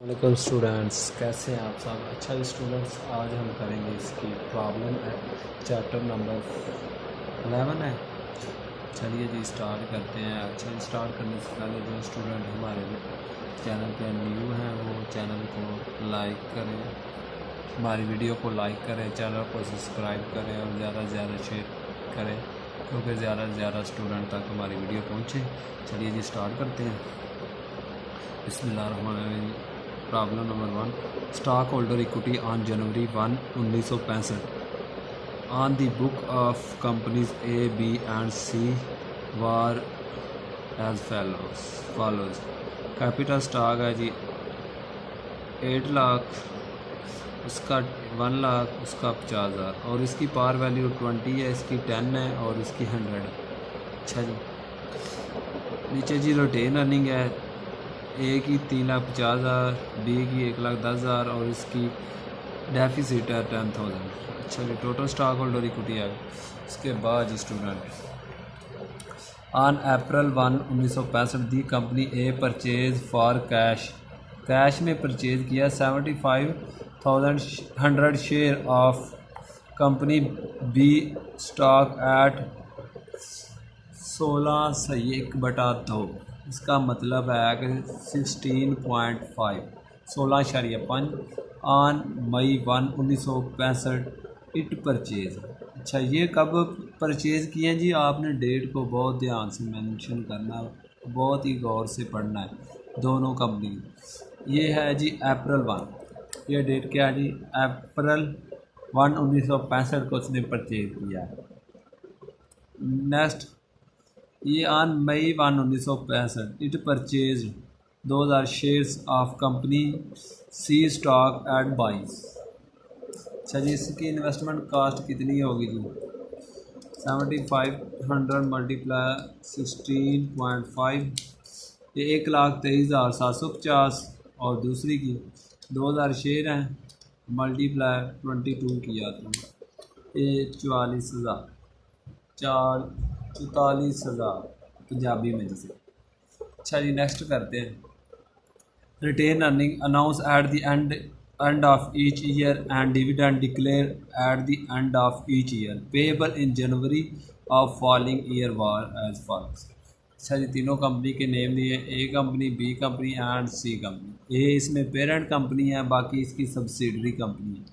Welcome students, कैसे हैं आप सब। अच्छा जी स्टूडेंट्स, आज हम करेंगे इसकी प्रॉब्लम है चैप्टर नंबर 11 है। चलिए जी स्टार्ट करते हैं। अच्छा जी स्टार्ट करने से पहले जो स्टूडेंट हमारे चैनल पे न्यू हैं वो चैनल को लाइक करें, हमारी वीडियो को लाइक करें, चैनल को सब्सक्राइब करें और ज़्यादा से ज़्यादा शेयर करें क्योंकि ज़्यादा से ज़्यादा स्टूडेंट तक हमारी वीडियो पहुँचे। चलिए जी स्टार्ट करते हैं। बिस्मिल्लाहिर्रहमानिर्रहीम। Problem number 1, stock holder equity on January 1, 1965 on the book of companies A B and C were as follows. Capital stock है जी 8 लाख, उसका 1 लाख, उसका 50,000 और इसकी पार वैल्यू 20 है, इसकी 10 है और इसकी 100 है। अच्छा जी, नीचे जी रिटेन अर्निंग है, ए की 3,50,000, बी की 1,10,000 और इसकी डेफिसिट है 10,000। अच्छा जी, टोटल स्टॉक होल्डर इक्विटी है। इसके बाद student on April 1, 1965 the company A purchase for cash में परचेज किया 75,100 share of company B stock at 16/1/2। इसका मतलब है कि 16.5 16.5 ऑन मई 1, 1965 इट परचेज। अच्छा, ये कब परचेज़ किए जी? आपने डेट को बहुत ध्यान से मेंशन करना, बहुत ही गौर से पढ़ना है दोनों कंपनी। ये है जी अप्रैल 1, ये डेट क्या है जी? अप्रैल 1, 1965 को उसने परचेज किया है। नेक्स्ट, ये on May 1, 1965 it purchase 2,000 shares of company C stock at 22। अच्छा जी, इसकी इन्वेस्टमेंट कास्ट कितनी होगी जी? 7500 मल्टीप्लाई 16.5, ये 1,23,750 और दूसरी की 2,000 शेयर हैं मल्टीप्लाई 22 किया तो ये 44,000 पंजाबी में जिसे। अच्छा जी, नेक्स्ट करते हैं। Retained earning announce at the end of each year and dividend declare at the end of each year payable in January of following year were as follows. अच्छा जी, तीनों कंपनी के नेम दिए, A company, B company and C company. ए इसमें parent company है, बाकी इसकी सब्सिडरी कंपनी है।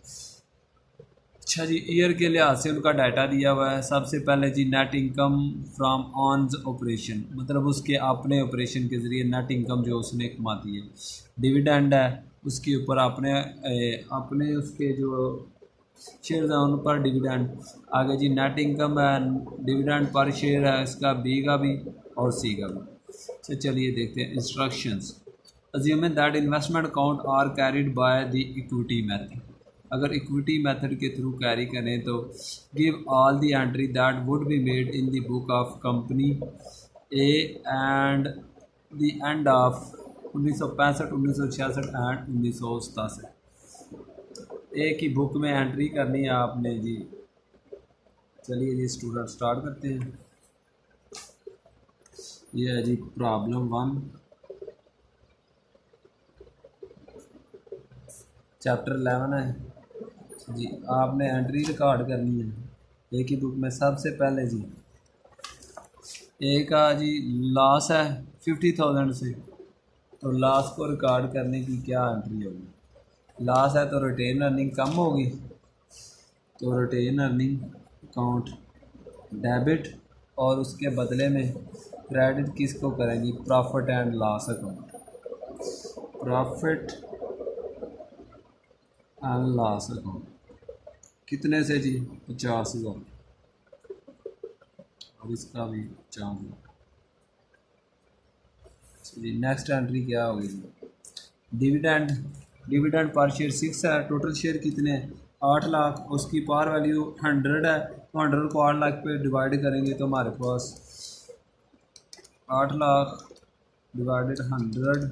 अच्छा जी, ईयर के लिहाज से उनका डाटा दिया हुआ है। सबसे पहले जी नेट इनकम फ्रॉम ऑन्स ऑपरेशन, मतलब उसके अपने ऑपरेशन के ज़रिए नेट इनकम जो उसने कमाती है। डिविडेंड है, उसके ऊपर अपने उसके जो शेयर हैं उन पर डिविडेंड। आगे जी नेट इनकम है, डिविडेंड पर शेयर है इसका, बी का भी और सी का भी। अच्छा चलिए देखते हैं instructions. Assuming that investment account are carried by the equity method. अगर इक्विटी मेथड के थ्रू कैरी करें तो give all the entry that would be made in the book of company A and the end of 1965, 1966 and 1987। A की book में entry करनी है आपने जी। चलिए जी स्टूडेंट स्टार्ट करते हैं। ये है जी प्रॉब्लम 1, चैप्टर 11 है जी। आपने एंट्री रिकॉर्ड करनी है ए की बुक में। सबसे पहले जी ए का जी लॉस है 50,000 से, तो लॉस को रिकॉर्ड करने की क्या एंट्री होगी? लॉस है तो रिटेन अर्निंग कम होगी, तो रिटेन अर्निंग अकाउंट डेबिट और उसके बदले में क्रेडिट किसको करेंगी? Profit and loss account. Profit and loss account कितने से जी? 50,000 और इसका भी 50,000। जी नेक्स्ट एंट्री क्या होगी जी? डिविडेंड पर शेयर 6 है, टोटल शेयर कितने हैं? 8 लाख, उसकी पार वैल्यू 100 है, तो 100 को 8 लाख पे डिवाइड करेंगे तो हमारे पास 8 लाख डिवाइडेड 100,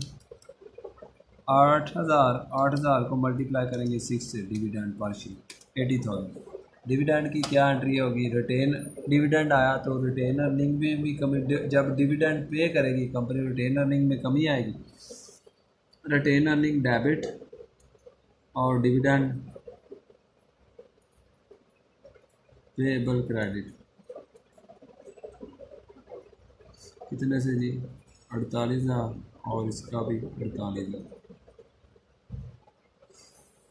8,000 को मल्टीप्लाई करेंगे 6 से, डिविडेंड पर शेयर 80,000। डिविडेंड की क्या एंट्री होगी? रिटेन डिविडेंड आया तो रिटेन अर्निंग में भी कमी, जब डिविडेंड पे करेगी कंपनी रिटेन अर्निंग में कमी आएगी। रिटेन अर्निंग डेबिट और डिविडेंड पेएबल क्रेडिट कितने से जी? 48,000 और इसका भी 48,000।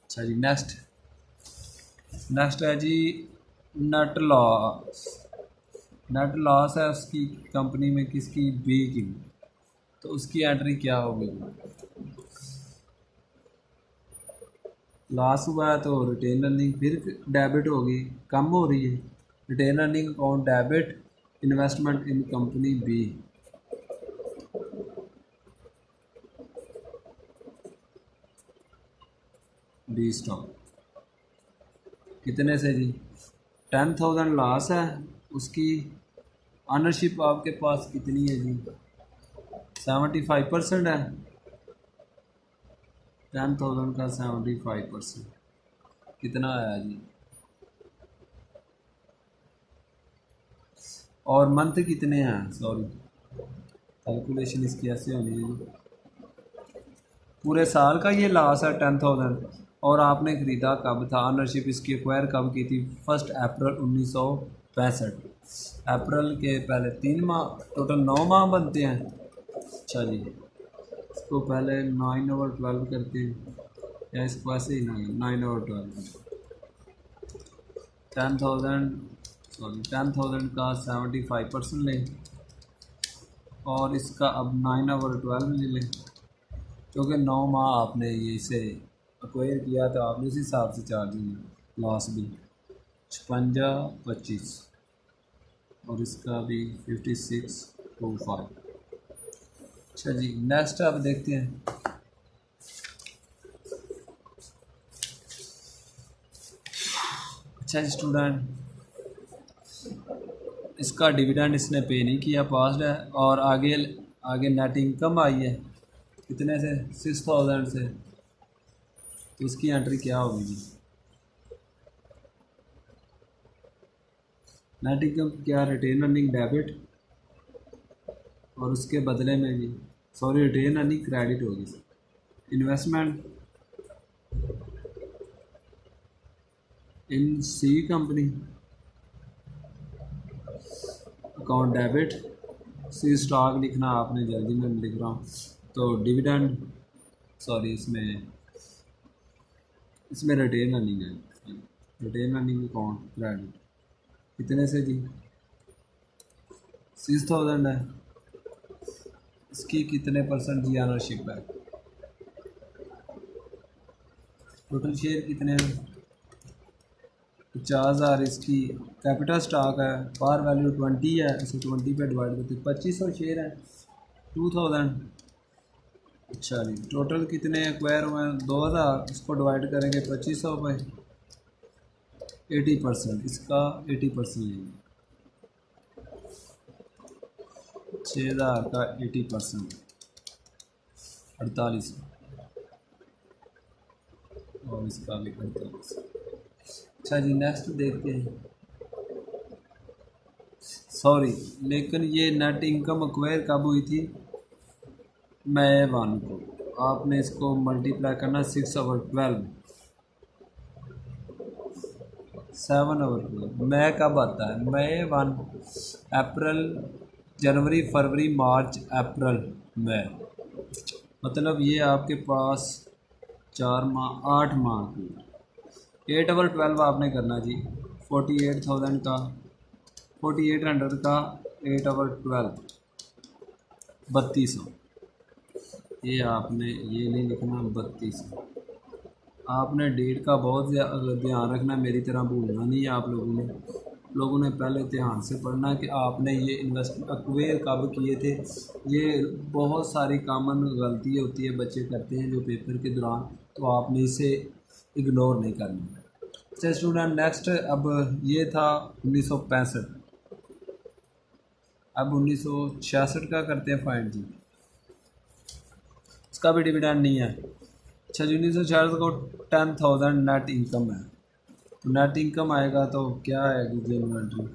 अच्छा जी, नेक्स्ट है जी नेट लॉस। नेट लॉस है उसकी कंपनी में किसकी? बी की। तो उसकी एंट्री क्या होगी? लॉस हुआ है तो रिटेन अर्निंग फिर डेबिट होगी, कम हो रही है। Retain earning account debit, investment in company B. B stock कितने से जी? 10,000 लॉस है। उसकी ऑनरशिप आपके पास कितनी है जी? 75% है। 10,000 का 75% कितना आया जी? और मंथ कितने हैं? सॉरी, कैलकुलेशन इसकी ऐसे होनी है जी। पूरे साल का ये लॉस है 10,000। और आपने ख़रीदा कब था? ऑनरशिप इसकी एक्वायर कब की थी? 1 अप्रैल 1965। अप्रैल के पहले 3 माह, टोटल 9 माह बनते हैं। अच्छा जी, इसको पहले 9/12 करते हैं, या इसको ऐसे ही 9/12। 10,000 का 75% लें और इसका अब 9/12 ले लें, क्योंकि 9 माह आपने ये इसे एक्वायर किया तो आपने उस हिसाब से चार्ज देंगे। लॉस भी 56/25 और इसका भी 56/25। अच्छा जी, नेक्स्ट आप देखते हैं। अच्छा जी स्टूडेंट, इसका डिविडेंड इसने पे नहीं किया, पास्ड है। और आगे आगे नेट इनकम आई है कितने से? 6,000 से। तो उसकी एंट्री क्या होगी जी? नेट इनकम क्या? रिटेन अर्निंग डेबिट और उसके बदले में जी, सॉरी, रिटेन अर्निंग क्रेडिट होगी। Investment in C company account debit. C stock लिखना आपने, जल्दी में लिख रहा हूँ। तो डिविडेंड, सॉरी, इसमें रिटेन अर्निंग है। रिटेन अर्निंग अकाउंट क्रेडिट कितने से जी? 6,000 है। इसकी कितने परसेंट जी ऑनरशिप है? टोटल शेयर कितने हैं? 50,000। इसकी कैपिटल स्टॉक है, पार वैल्यू 20 है, इसे 20 पे डिवाइड करते 2500 शेयर है, 2,000। अच्छा जी, टोटल कितने एक्वायर हुए हैं? 2,000। इसको डिवाइड करेंगे 2500 पे, 80%। इसका 80% लेंगे, 6,000 का 80% 48। और इसका भी 48। अच्छा जी, नेक्स्ट देखते हैं। सॉरी, लेकिन ये नेट इनकम एक्वायर कब हुई थी? मई 1 को। आपने इसको मल्टीप्लाई करना 6/12, 7/12। मई कब आता है? मई 1। अप्रैल, जनवरी, फरवरी, मार्च, अप्रैल, मई। मतलब ये आपके पास 4 माह, 8 माह की। 8/12 आपने करना जी। 48,000 का, 4800 का 8/12, 3200। ये आपने ये नहीं लिखना, 3200। आपने डेट का बहुत ध्यान रखना, मेरी तरह भूलना नहीं है। आप लोगों ने पहले ध्यान से पढ़ना है कि आपने ये इन्वेस्टमेंट एक्वायर कब किए थे। ये बहुत सारी कॉमन गलती होती है, बच्चे करते हैं जो पेपर के दौरान, तो आपने इसे इग्नोर नहीं करना। अच्छा स्टूडेंट, नेक्स्ट अब ये था 1965। अब 1966 का करते हैं फाइंड जी। इसका भी डिविडेंड नहीं है। अच्छा जी, 1966 को 10,000 नेट इनकम है। तो नेट इनकम आएगा तो क्या आएगी जी? Inventory,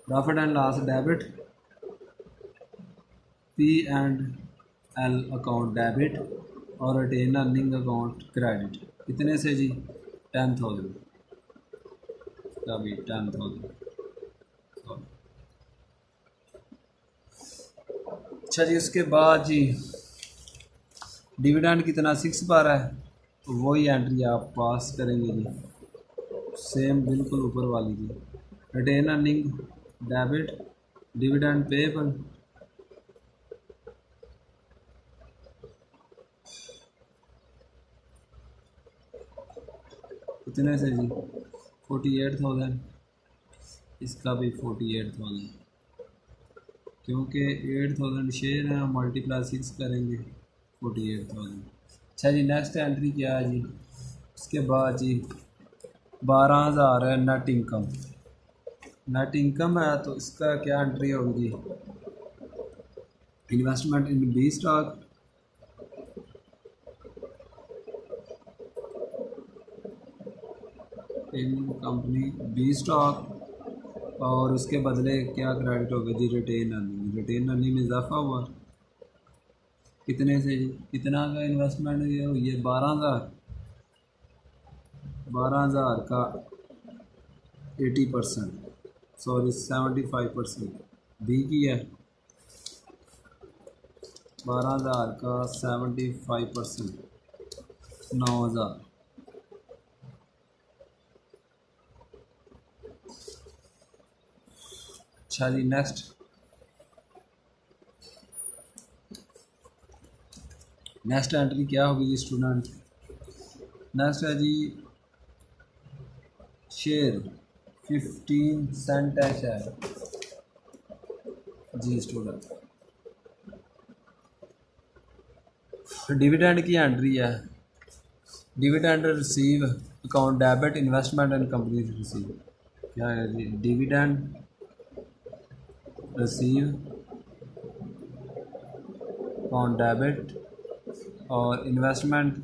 profit and loss debit, P and L account debit और रिटेन अर्निंग अकाउंट क्रेडिट। कितने से जी? 10,000 का भी 10,000। अच्छा जी, उसके बाद जी डिविडेंड कितना 6 बार है, तो वही एंट्री आप पास करेंगे जी, सेम बिल्कुल ऊपर वाली जी। Retained earning debit, dividend payable, कितने से जी? 48,000। इसका भी 48,000, क्योंकि 8,000 शेयर हैं, मल्टीप्लाई 6 करेंगे 48,000। अच्छा जी, नेक्स्ट एंट्री क्या है जी? उसके बाद जी 12,000 है नेट इनकम। नेट इनकम है तो इसका क्या एंट्री होगी जी? Investment in B stock, in company B stock, और उसके बदले क्या क्रेडिट होगा जी? Retained earning. रिटेन अर्निंग में इजाफा हुआ कितने से जी? कितना का इन्वेस्टमेंट ये 12,000। 12,000 का 80%, सॉरी 75% बी की है। 12,000 का 75%, 9,000। अच्छा जी, नेक्स्ट एंट्री क्या होगी जी स्टूडेंट? नेक्स्ट है जी शेयर 15 सेंट है शायद जी स्टूडेंट। डिविडेंड की एंट्री है। Dividend receive account debit, investment and company receive. क्या है जी? डिविडेंड रिसीव अकाउंट डेबिट और investment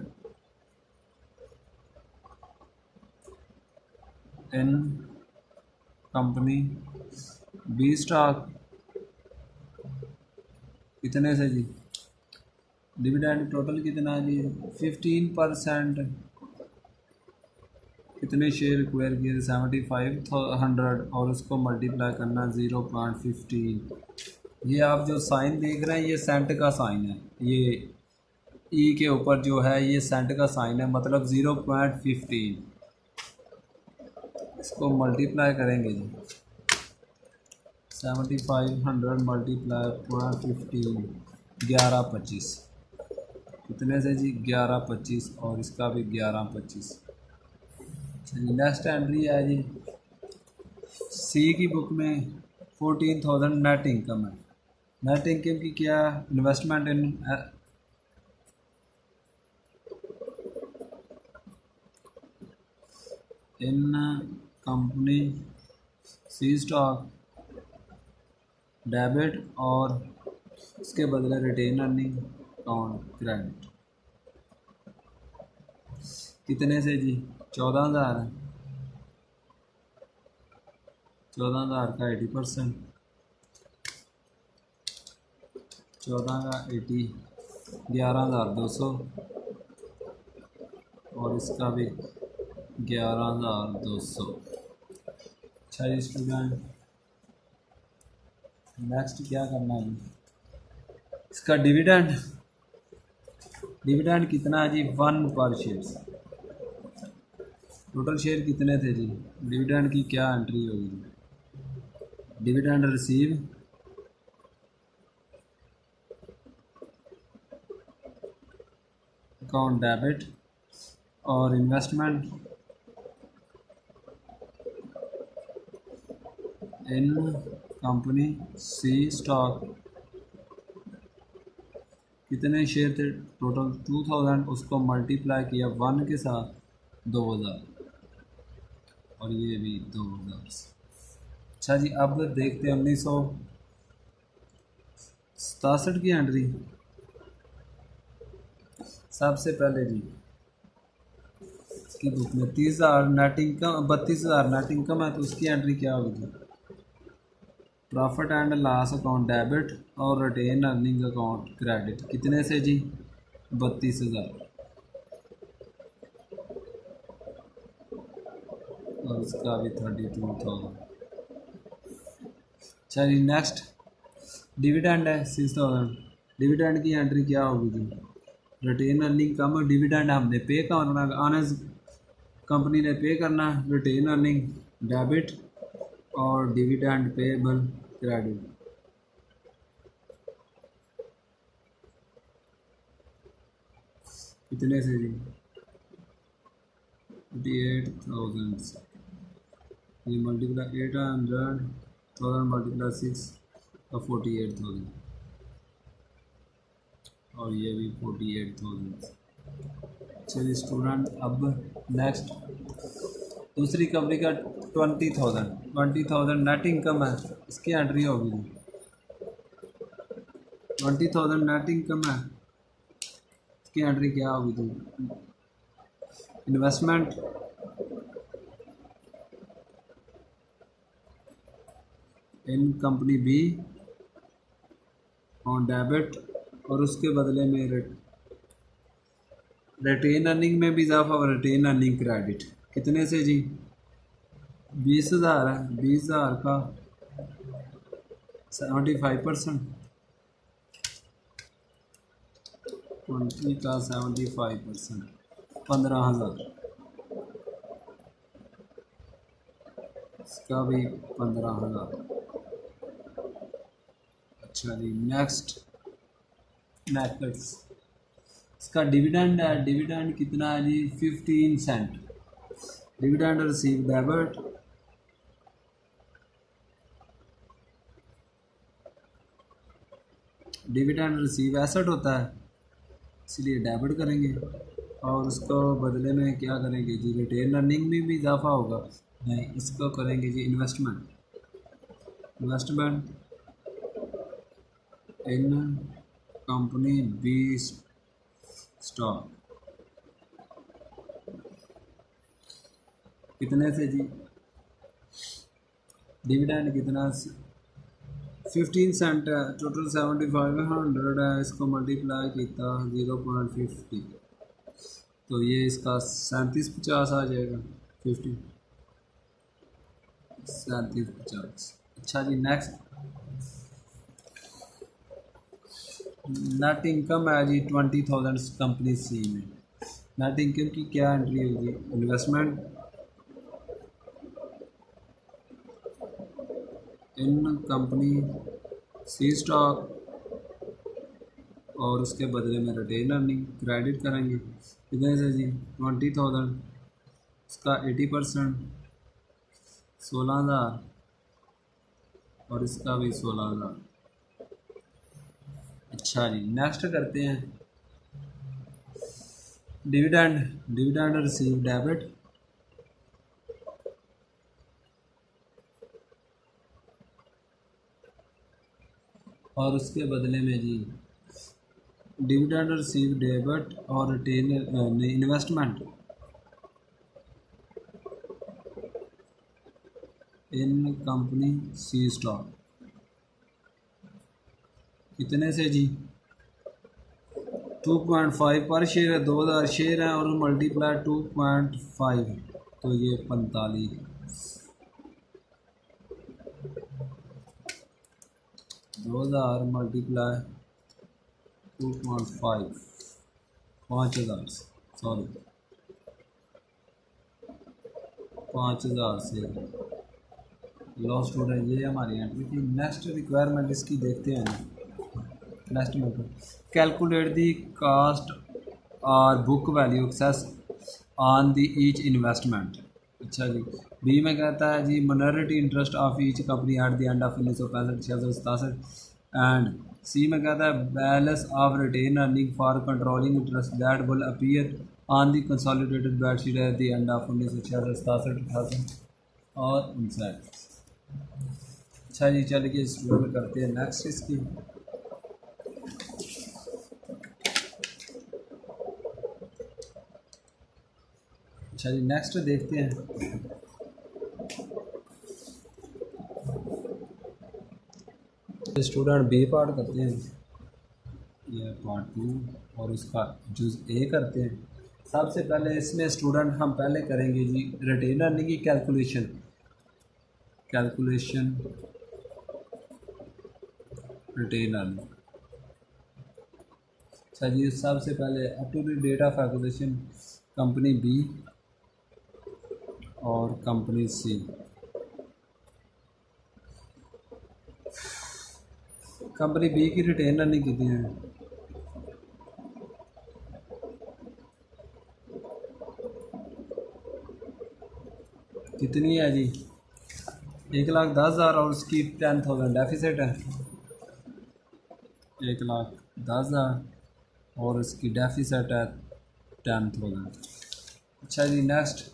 in company B stock. कितने से जी? डिविडेंड टोटल कितना है जी? 15%। कितने शेयर रिक्वायर किए थे? 7,500, और उसको मल्टीप्लाई करना 0.15। ये आप जो साइन देख रहे हैं ये सेंट का साइन है, ये ई के ऊपर जो है ये सेंट का साइन है, मतलब 0.15। इसको मल्टीप्लाई करेंगे जी, 7,500 मल्टीप्लाई 0.15, 11,25। कितने से जी? 11,25, और इसका भी 11,25। नेक्स्ट एंट्री है जी सी की बुक में 14,000 नेट इनकम है। नेट इनकम की क्या? Investment in company C stock debit और उसके बदले रिटेन अर्निंग अकाउंट क्रेडिट। कितने से जी? 14,000 है। 14,000 का 80%, 14 का 80, 11,200, और इसका भी 11,200। अच्छा जी स्टूडेंट, नेक्स्ट क्या करना है जी? इसका डिविडेंड कितना है जी? 1 पर शेयर। टोटल शेयर कितने थे जी? डिविडेंड की क्या एंट्री होगी? डिविडेंड रिसीव अकाउंट डेबिट और investment in company C stock. कितने शेयर थे? टोटल 2,000, उसको मल्टीप्लाई किया 1 के साथ 2,000, और ये भी 2,000। अच्छा जी, अब देखते हैं 1967 की एंट्री। सबसे पहले जी इसकी बुक में 30,000 नेट इनकम, 32,000 नेट इनकम है, तो उसकी एंट्री क्या होगी? Profit and loss account debit और रिटेन अर्निंग अकाउंट क्रेडिट कितने से जी? 32,000। और इसका भी 32,000। चलिए नेक्स्ट डिविडेंड है 6,000। डिविडेंड की एंट्री क्या होगी जी? रिटेन अर्निंग कम, डिविडेंड हमने पे करना, ऑनर्स कंपनी ने पे करना, रिटेन अर्निंग डेबिट और डिविडेंड पेबल क्रेडिट। कितने से जी? 48,000। ये मल्टीप्लाई 800,000 मल्टीप्लाई 6 तो 48,000 और ये भी 48,000। चलिए स्टूडेंट अब नेक्स्ट दूसरी कंपनी का 20,000 नेट इनकम है, इसकी एंट्री होगी जी। 20,000 नेट इनकम है, इसकी एंट्री क्या होगी जी? Investment in company B on debit और उसके बदले में रिटेन अर्निंग में भी इजाफा और रिटेन अर्निंग क्रेडिट कितने से जी? 20,000 है, 20,000 का 75%, 20 का 75%, 15,000। इसका भी 15,000। अच्छा जी नेक्स्ट इसका डिविडेंड है, डिविडेंड कितना है जी? 15 cent. Dividend receive debit dividend receive asset होता है इसलिए डेबिट करेंगे और उसको बदले में क्या करेंगे जी? रिटेन अर्निंग में भी इजाफा होगा, नहीं इसको करेंगे जी investment in company B stock कितने से जी? डिविडेंड कितना? 15 सेंट है, टोटल 7500 है, इसको मल्टीप्लाई किया 0.50 तो ये इसका 3750 आ जाएगा। 50 3750। अच्छा जी नेक्स्ट नेट इनकम है जी 20,000 कंपनी सी में। नेट इनकम की क्या एंट्री होगी? Investment in company C stock और उसके बदले में रिटेन अर्निंग क्रेडिट करेंगे कितने से जी? 20,000, इसका 80% 16,000 और इसका भी 16,000। अच्छा जी नेक्स्ट करते हैं डिविडेंड रिसीव डेबिट और उसके बदले में जी डिविडेंड रिसीव डेबिट और retained investment in company C stock कितने से जी? 2.5 पर शेयर है, 2,000 शेयर हैं और मल्टीप्लाई 2.5 तो ये 45। 2,000 मल्टीप्लाई 2.5 5,000 सॉरी 5,000 से लॉ स्टूडेंट। ये हमारी एंट्री थी। नेक्स्ट रिक्वायरमेंट इसकी देखते हैं। नेक्स्ट में कैलकुलेट दी कास्ट और book value excess on the each investment. अच्छा जी बी में कहता है जी minority interest of each company at the end of 1965 66 and C में कहता है balance of retained earning for controlling interest that will appear on the consolidated balance sheet at the end of 1966 67 और 59। अच्छा जी चलिए स्टूडेंट करते हैं next इसकी। अच्छा जी नेक्स्ट देखते हैं। चलिए स्टूडेंट बी पार्ट करते हैं, ये पार्ट 2 और उसका जुज़ ए करते हैं। सबसे पहले इसमें स्टूडेंट हम पहले करेंगे जी रिटेन अर्निंग की कैलकुलेशन रिटेन अर्निंग। अच्छा जी, सबसे पहले up to the date of acquisition company B और कंपनी सी। कंपनी बी की रिटेन अर्निंग कितनी है? कितनी है जी? 1,10,000 और उसकी 10,000 डेफिसिट है। 1,10,000 और उसकी डेफिसिट है 10,000। अच्छा जी, नेक्स्ट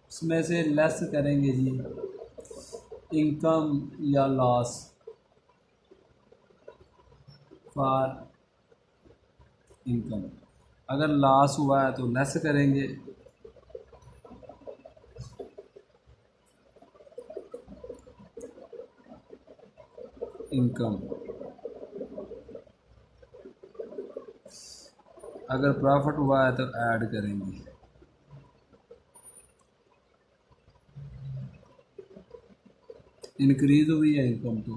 इसमें से लेस करेंगे जी इनकम या लॉस फॉर इनकम। अगर लॉस हुआ है तो लेस करेंगे, इनकम। अगर प्रॉफिट हुआ है तो ऐड करेंगे। इंक्रीज हुई है इनकम तो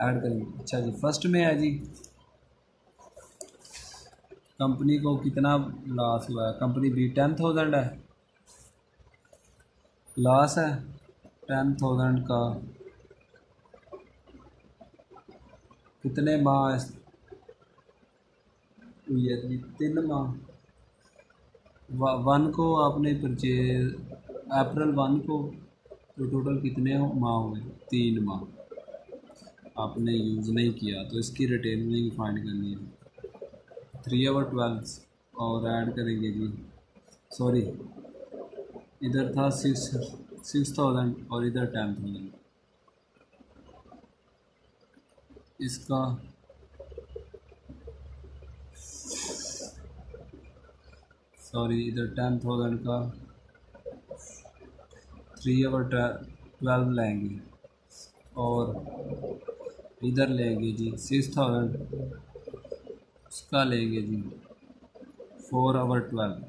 ऐड करेंगे। अच्छा जी, फर्स्ट में है जी कंपनी को कितना लॉस हुआ है। कंपनी बी 10,000 है, लॉस है 10,000 का। कितने माह हुई है जी? 3 माह। वन को आपने परचेज अप्रैल 1 को, तो टोटल कितने माह हुए? 3 माह आपने यूज़ नहीं किया, तो इसकी रिटेन नहीं फाइंड करनी है। 3/12 और ऐड करेंगे जी, सॉरी इधर था 6,000 और इधर 10,000। इसका सॉरी इधर 10,000 का 3/12 लेंगे और इधर लेंगे जी 6,000, उसका लेंगे जी 4/12।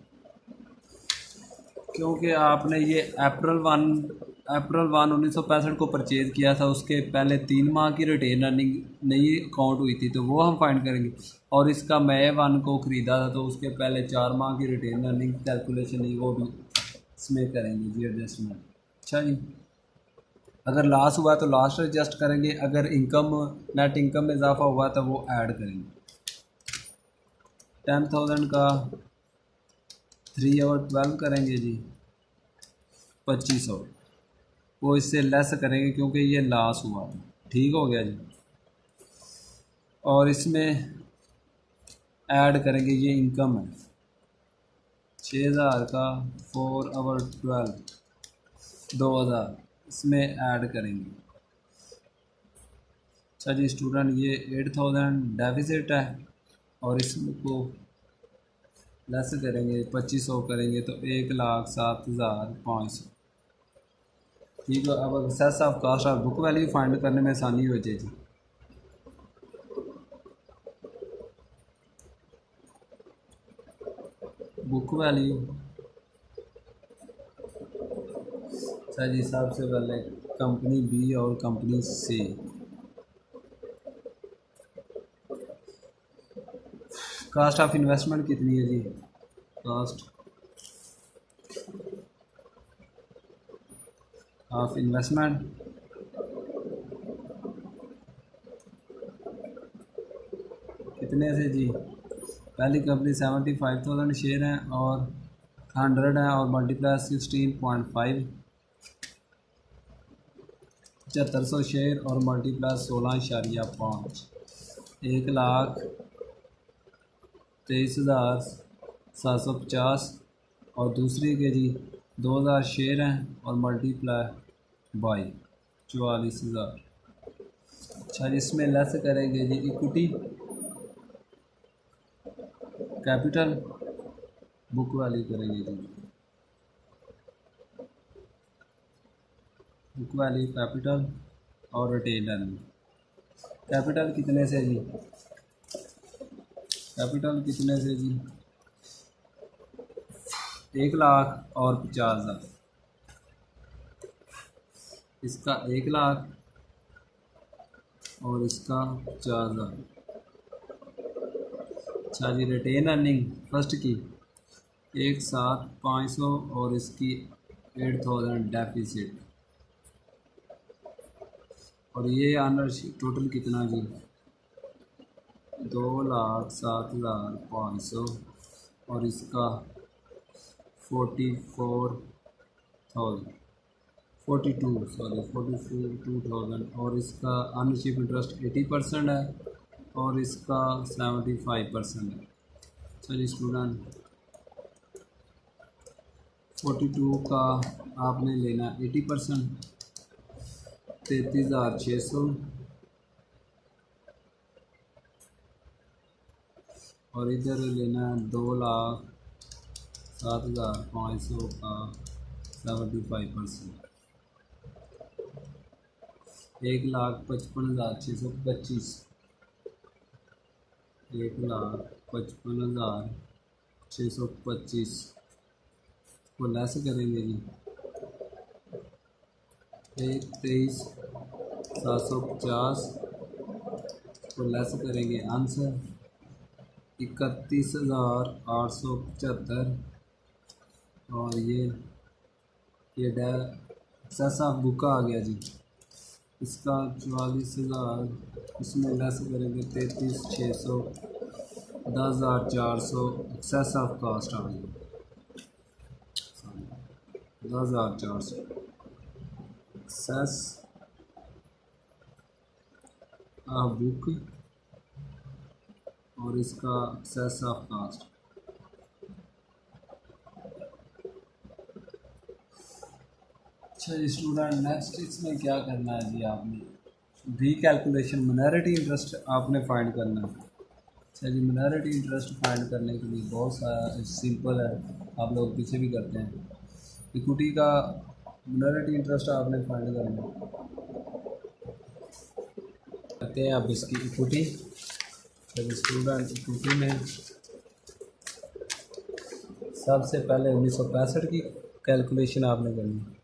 क्योंकि आपने ये अप्रैल 1 1965 को परचेज़ किया था, उसके पहले 3 माह की रिटेन अर्निंग नहीं काउंट हुई थी, तो वो हम फाइंड करेंगे। और इसका मई 1 को ख़रीदा था, तो उसके पहले 4 माह की रिटेन अर्निंग कैलकुलेशन नहीं, वो भी इसमें करेंगे जी एडजस्टमेंट। अच्छा जी, अगर लॉस हुआ तो लॉस एडजस्ट करेंगे, अगर इनकम नेट इनकम में इजाफा हुआ तो वो ऐड करेंगे। 10,000 का 3/12 करेंगे जी 2,500, वो इससे लेस करेंगे क्योंकि ये लॉस हुआ था। ठीक हो गया जी। और इसमें ऐड करेंगे, ये इनकम है 6,000 का 4/12 2,000, इसमें ऐड करेंगे। अच्छा जी स्टूडेंट, ये 8,000 डेफिसिट है और इसको लेस करेंगे 2,500 करेंगे तो 1,07,500। ठीक है, अब excess of cost of book value find करने में आसानी हो जाएगी। बुक वैल्यू, अच्छा जी, सबसे पहले कंपनी बी और company C. Cost of investment कितनी है जी? कास्ट ऑफ इन्वेस्टमेंट कितने से जी? पहली कंपनी 75,000 शेयर हैं और 100 है और मल्टीप्लाई 16.5, 7,500 शेयर और मल्टीप्लाई 16.5, 1,23,750 और दूसरी के जी 2,000 शेयर हैं और मल्टीप्लाई बाई 44,000। अच्छा, इसमें लेस करेंगे जी इक्विटी कैपिटल बुक वैल्यू करेंगे जी, बुक वैल्यू कैपिटल और रिटेन अर्निंग। कैपिटल कितने से जी? कैपिटल कितने से जी? 1,00,000 और 50,000। इसका 1,00,000 और इसका 50,000। अच्छा जी, रिटेन अर्निंग फर्स्ट की 1,7,500 और इसकी 8,000 डेफिसिट। और ये ऑनरशिप टोटल कितना जी? 2,07,500 और इसका 44,000 42,000 और इसका ऑनरशिप इंटरेस्ट 80% है और इसका 75% है। चलिए स्टूडेंट, 42 का आपने लेना 80%, 33,600 और इधर लेना 2,07,500 का 75%, 1,55,625, 1,55,625 को लेस करेंगे जी 23,750 को लेस करेंगे, आंसर 31,875। और ये एक्सेस ऑफ बुक आ गया जी, इसका 44,000, इसमें लेस करेंगे 33,600, 10,400 एक्सेस ऑफ कास्ट आ गई, 10,400 एक्सेस ऑफ बुक और इसका एक्सेस ऑफ कास्ट। अच्छा जी स्टूडेंट, नेक्स्ट इसमें क्या करना है जी? आपने कैलकुलेशन मिनॉरिटी इंटरेस्ट आपने फाइंड करना है। अच्छा जी, मिनॉरिटी इंटरेस्ट फाइंड करने के लिए बहुत सारा सिंपल है, आप लोग पीछे भी करते हैं। इक्विटी का मिनॉरिटी इंटरेस्ट आपने फाइंड करना है, करते हैं अब इसकी इक्विटी। चलिए स्टूडेंट, इक्विटी में सबसे पहले 1965 की कैलकुलेशन आपने करनी है।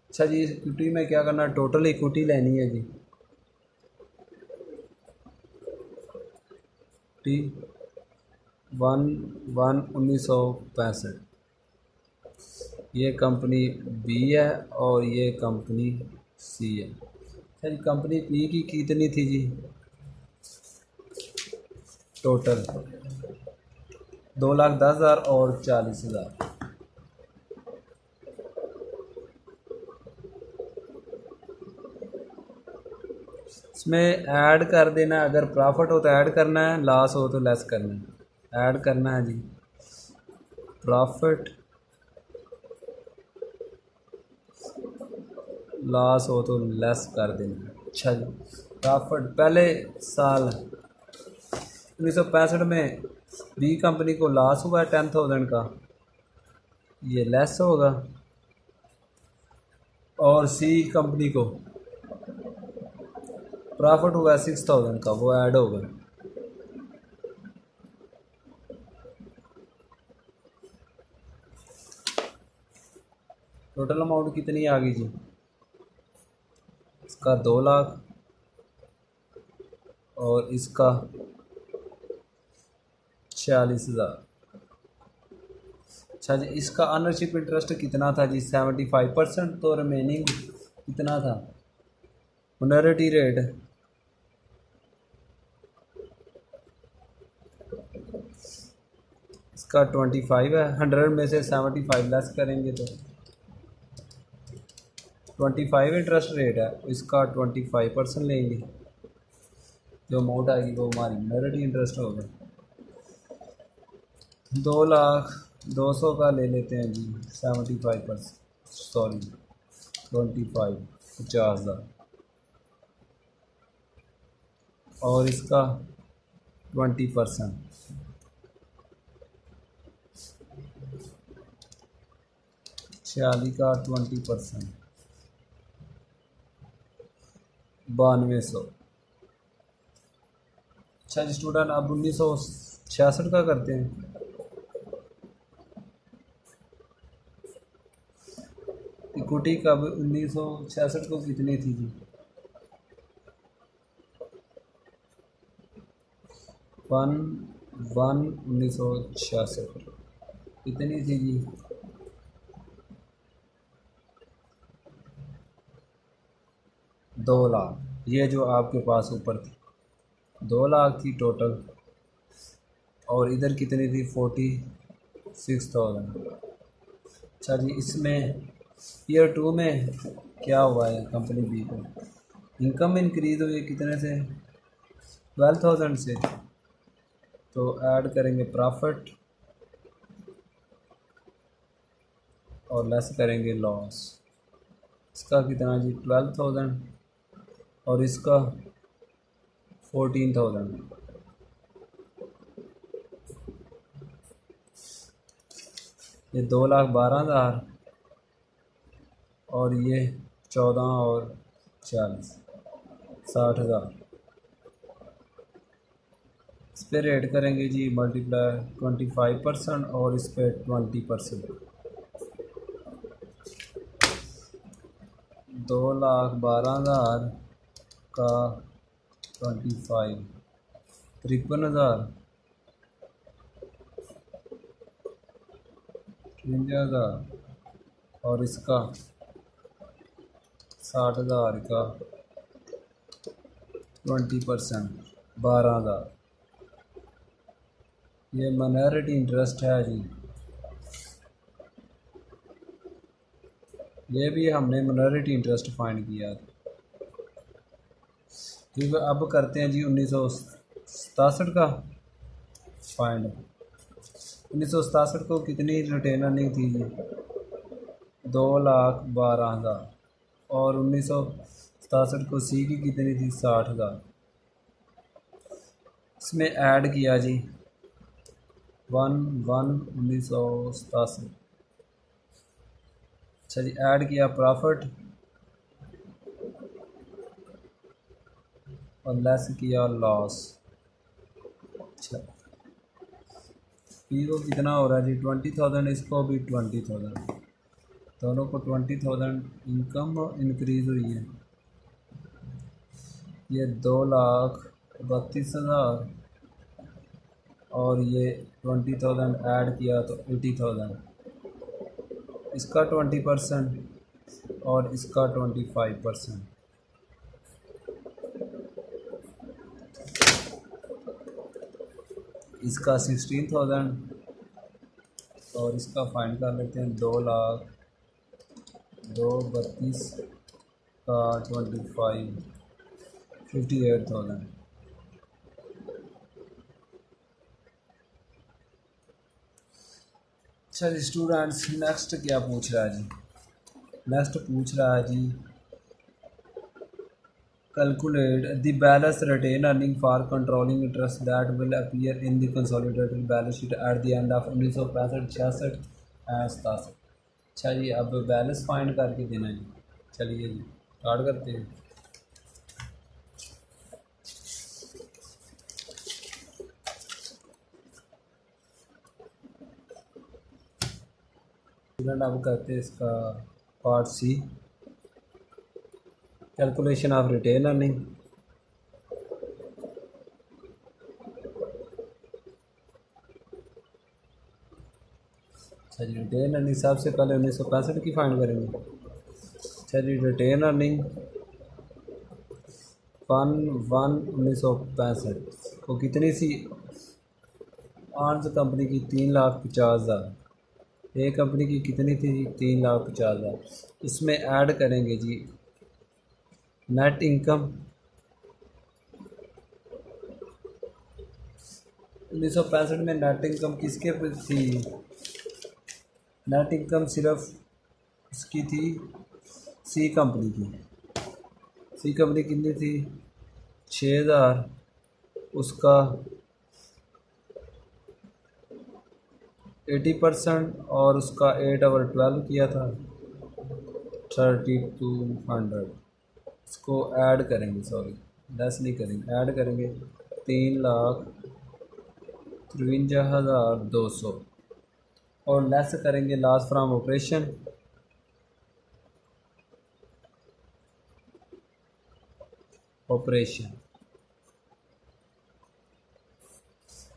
अच्छा जी, इक्विटी में क्या करना है? टोटल इक्विटी लेनी है जी, टी 1965। ये कंपनी बी है और ये कंपनी सी है। अच्छा जी, कंपनी बी की कितनी थी जी? टोटल 2,10,000 और 40,000। इसमें ऐड कर देना, अगर प्रॉफिट हो तो ऐड करना है, लॉस हो तो लेस करना है। ऐड करना है जी, प्रॉफिट लॉस हो तो लेस कर देना। अच्छा जी, प्रॉफिट पहले साल 1965 में बी कंपनी को लॉस हुआ 10,000 का, ये लेस होगा, और सी कंपनी को प्रॉफिट हुआ 6,000 का, वो ऐड होगा। टोटल अमाउंट कितनी आ गई जी? इसका 2,00,000 और इसका 46,000। अच्छा जी, इसका ऑनरशिप इंटरेस्ट कितना था जी? 75%। तो रिमेनिंग कितना था? मिनॉरिटी रेट इसका 25 है। 100 में से 75 लेस करेंगे तो 25 इंटरेस्ट रेट है, इसका 25% लेंगे, जो अमाउंट आएगी वो हमारी मिनॉरिटी इंटरेस्ट होगा। 2,02,000 का ले लेते हैं जी, 75%, सॉरी 25, 50,000 और इसका 20%, 46 का 20%, 9200। अच्छा जी स्टूडेंट, अब 1966 का करते हैं। इक्विटी कब 1966 को कितनी थी जी? 1966 कितनी थी जी? 2 लाख। ये जो आपके पास ऊपर थी 2 लाख थी टोटल, और इधर कितनी थी? 46,000। अच्छा जी, इसमें ईयर 2 में क्या हुआ है कंपनी बी को? इनकम इंक्रीज़ हुई कितने से? 12,000 से। तो ऐड करेंगे प्रॉफिट और लेस करेंगे लॉस। इसका कितना जी? 12,000 और इसका 14,000। ये 2,12,000 और ये 14 और 40, 60,000। इस पर रेट करेंगे जी मल्टीप्लाई 25% और इस पर 20%। 2,12,000 का 25, 53,000, 53,000 और इसका 60,000 का 20%, 12,000। ये माइनॉरिटी इंटरेस्ट है जी, ये भी हमने माइनॉरिटी इंटरेस्ट फाइंड किया। ठीक है, अब करते हैं जी 1967 का फाइंड। 1967 को कितनी रिटेन अर्निंग थी जी? 2,12,000 और 1967 को सी की कितनी थी? 60,000। इसमें ऐड किया जी 1967। अच्छा जी, ऐड किया प्रॉफिट और लेस किया लॉस। अच्छा, पी को कितना हो रहा है जी? 20,000, इसको भी 20,000, दोनों को 20,000 इनकम इंक्रीज़ हुई है। ये 2,32,000 और ये 20,000 ऐड किया तो 80,000। इसका 20% और इसका 25%। इसका 16,000 और इसका फाइंड कर लेते हैं। 2,32,000 का 25, 58,000। अच्छा जी स्टूडेंट्स, नेक्स्ट क्या पूछ रहा है जी? नेक्स्ट पूछ रहा है जी calculate the balance retained earning for controlling interest that will appear in the consolidated balance sheet at the end of 1965, 66 and 67। अच्छा जी, अब बैलेंस फाइंड करके देना है। चलिए जी स्टार्ट करते हैं। स्टूडेंट अब करते हैं इसका part C, calculation of retained earning. अच्छा जी, रिटेन अर्निंग सबसे पहले 1965 की फाइंड करेंगे। अच्छा जी, रिटेन अर्निंग 1965 को कितनी सी? आर्म्स कंपनी की 3,50,000। ए कंपनी की कितनी थी? 3,50,000। इसमें ऐड करेंगे जी नेट इनकम 1965 में। नेट इनकम किसके पे थी? नेट इनकम सिर्फ इसकी थी सी कंपनी की। सी कंपनी कितनी थी? 6,000। उसका 80% और उसका 8/12 किया था 3,200। इसको ऐड करेंगे, सॉरी लेस नहीं करेंगे, ऐड करेंगे 3,53,200 और लेस करेंगे लॉस फ्रॉम ऑपरेशन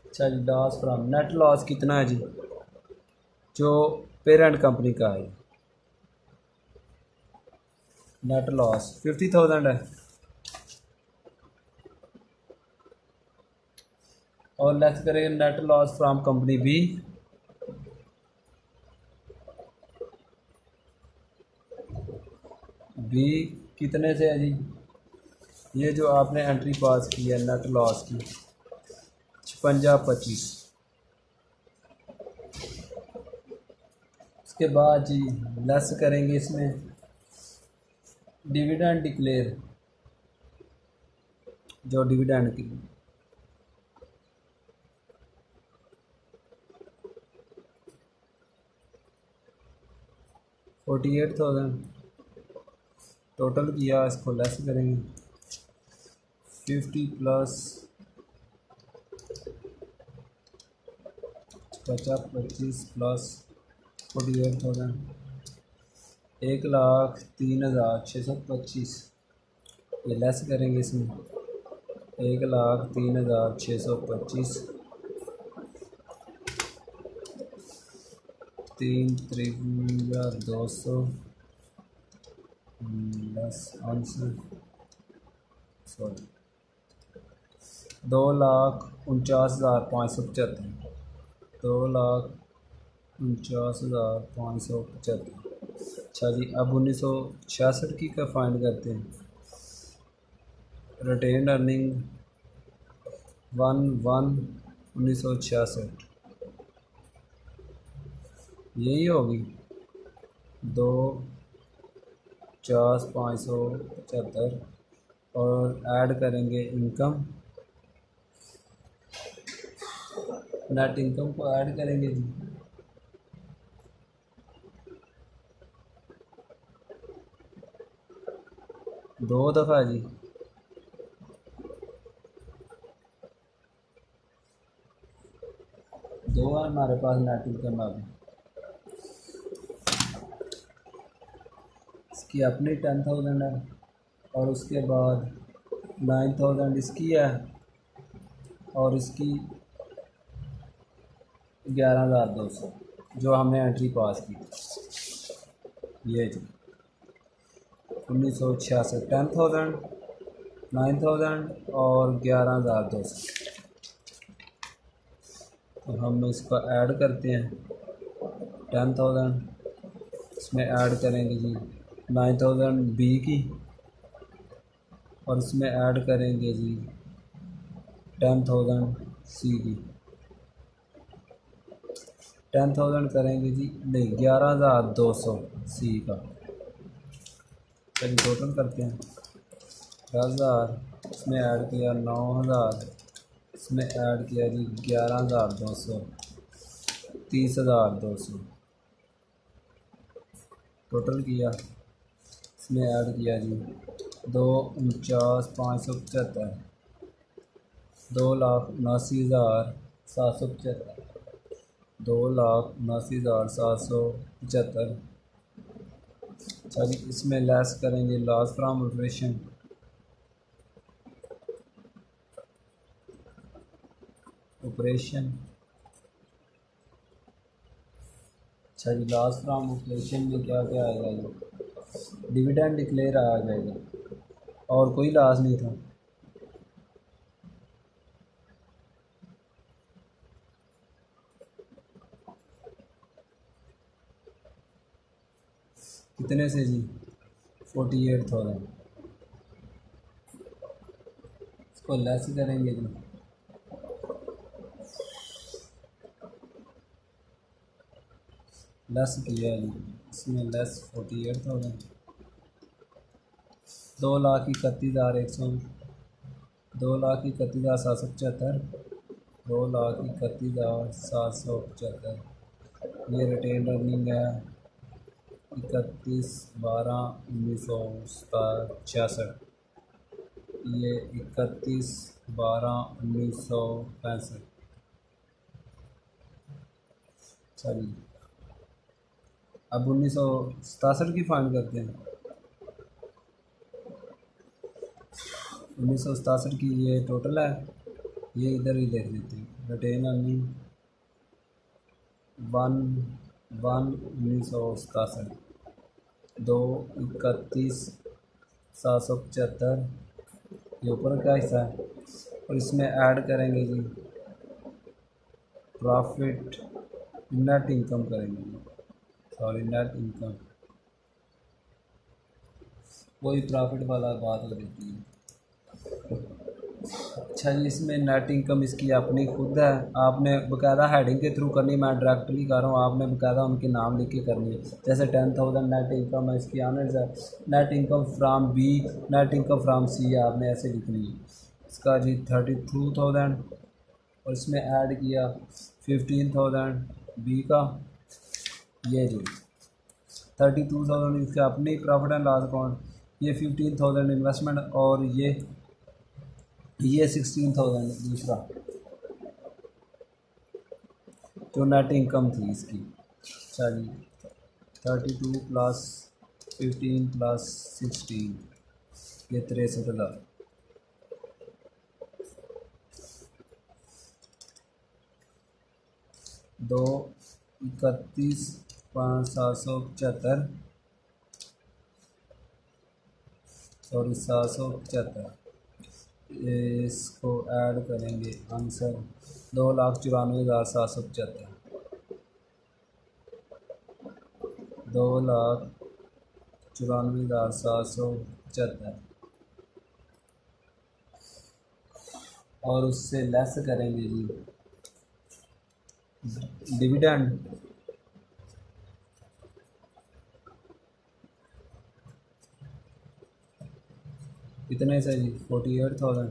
अच्छा जी, लॉस फ्रॉम नेट लॉस कितना है जी, जो पेरेंट कंपनी का है नेट लॉस 50,000 है और लेस करेंगे net loss from company B B कितने से है जी, ये जो आपने एंट्री पास की है नेट लॉस की 56-25। उसके बाद जी लेस करेंगे इसमें डिविडेंड डिक्लेयर, जो डिविडेंड की 48,000 टोटल किया, इसको लेस करेंगे 50 प्लस 50-25 प्लस 48,000 1,03,625। ये लेस करेंगे इसमें 1,03,625 3,53,200 लेस आंसर सॉरी 2,49,575 2,49,575। अच्छा जी, अब 1966 की का फाइंड करते हैं। रिटेन अर्निंग 1/1/1966 यही होगी 2,50,575 और ऐड करेंगे इनकम, नेट इनकम को ऐड करेंगे जी 2 दफ़ा जी, दो है हमारे पास नेट इनकम। अब इसकी अपनी 10,000 है और उसके बाद 9,000 इसकी है और इसकी 11,200 जो हमने एंट्री पास की, ये जी 1966 10,000 9,000 और 11,200। तो हम इसको ऐड करते हैं 10,000, इसमें ऐड करेंगे जी 9,000 बी की और इसमें ऐड करेंगे जी 10,000 सी की। 10,000 करेंगे जी, नहीं 11,200 सी का। चलिए टोटल करते हैं 10,000, इसमें ऐड किया 9,000, इसमें ऐड किया जी 11,200 30,200 टोटल किया। इसमें ऐड किया जी 2,49,575 2,79,775 2,79,775। अच्छा जी, इसमें लेस करेंगे लॉस फ्रॉम ऑपरेशन अच्छा जी, लॉस फ्रॉम ऑपरेशन में क्या क्या आएगा जी, डिविडेंड डिक्लेयर आ जाएगा और कोई लॉस नहीं था। कितने से जी 48,000, इसको लेस करेंगे जी लेस किया है जी, इसमें लेस 48,000 2,31,100 2,31,775 2,31,775 ये रिटेन अर्निंग है 31/12/1966, ये 31/12/1965। चलिए अब 1967 की फाइंड करते हैं। 1967 की ये टोटल है, ये इधर ही देख लेते हैं। रिटेन अर्निंग 1/1/1967, 2/31/775, ये ऊपर का हिस्सा है। और इसमें ऐड करेंगे जी प्रॉफिट, नेट इनकम करेंगे, सॉरी नेट इनकम, वही प्रॉफिट वाला बात हो जाती है। अच्छा जी, इसमें नेट इनकम इसकी अपनी खुद है, आपने बकायदा हेडिंग के थ्रू करनी, मैं डायरेक्टली कर रहा हूँ, आपने बकायदा उनके नाम लिख के करनी है। जैसे 10,000 नेट इनकम है, इसकी ऑनर्स है, net income from B, net income from C है, आपने ऐसे लिखनी है। इसका जी 32,000 और इसमें ऐड किया 15,000 बी का, ये जी 32,000 इसके अपनी प्रॉफिट एंड लॉस अकाउंट, ये 15,000 इन्वेस्टमेंट और ये 16,000 दूसरा जो नेट इनकम थी इसकी। अच्छा जी 32 प्लस 15 प्लस 16, ये 63,000। 2/31/775, सॉरी 775, इसको ऐड करेंगे आंसर 2,94,775, 2,94,775 और उससे लेस करेंगे जी डिविडेंड, कितने से जी 48,000,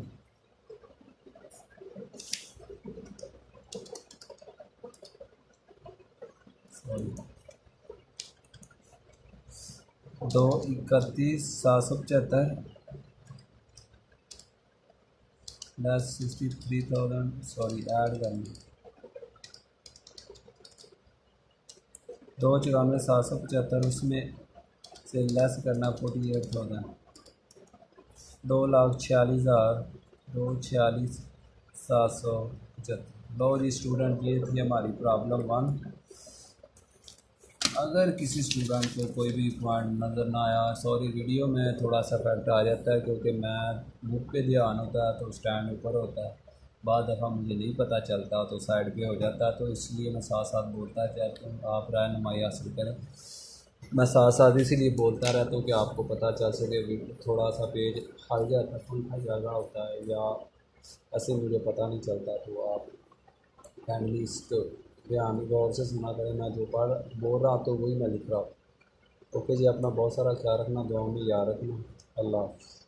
सॉरी 2/31/775 प्लस 63,000, सॉरी ऐड करना 2,94,775, उसमें से लेस करना 48,000, 2,46,000, 2,46,775। लो जी स्टूडेंट, ये थी हमारी प्रॉब्लम 1। अगर किसी स्टूडेंट को कोई भी पॉइंट नज़र ना आया, सॉरी वीडियो में थोड़ा सा इफेक्ट आ जाता है क्योंकि मैं बुक पे ध्यान होता है तो स्टैंड ऊपर होता है, बाद दफ़ा मुझे नहीं पता चलता तो साइड पे हो जाता है, तो इसलिए मैं साथ साथ बोलता चाहता हूँ, आप रहनुमाई हासिल करें। मैं साथ साथ इसीलिए बोलता रहता हूँ कि आपको पता चल सके, थोड़ा सा पेज हल जाता है, पंखा ज़्यादा होता है या ऐसे मुझे पता नहीं चलता, तो आप काइंडली इसको ध्यान गौर से सुना करें। मैं जो बोल रहा तो वही मैं लिख रहा हूँ। ओके जी, अपना बहुत सारा ख्याल रखना, दुआ में याद रखना। अल्लाह हाफ़िज़।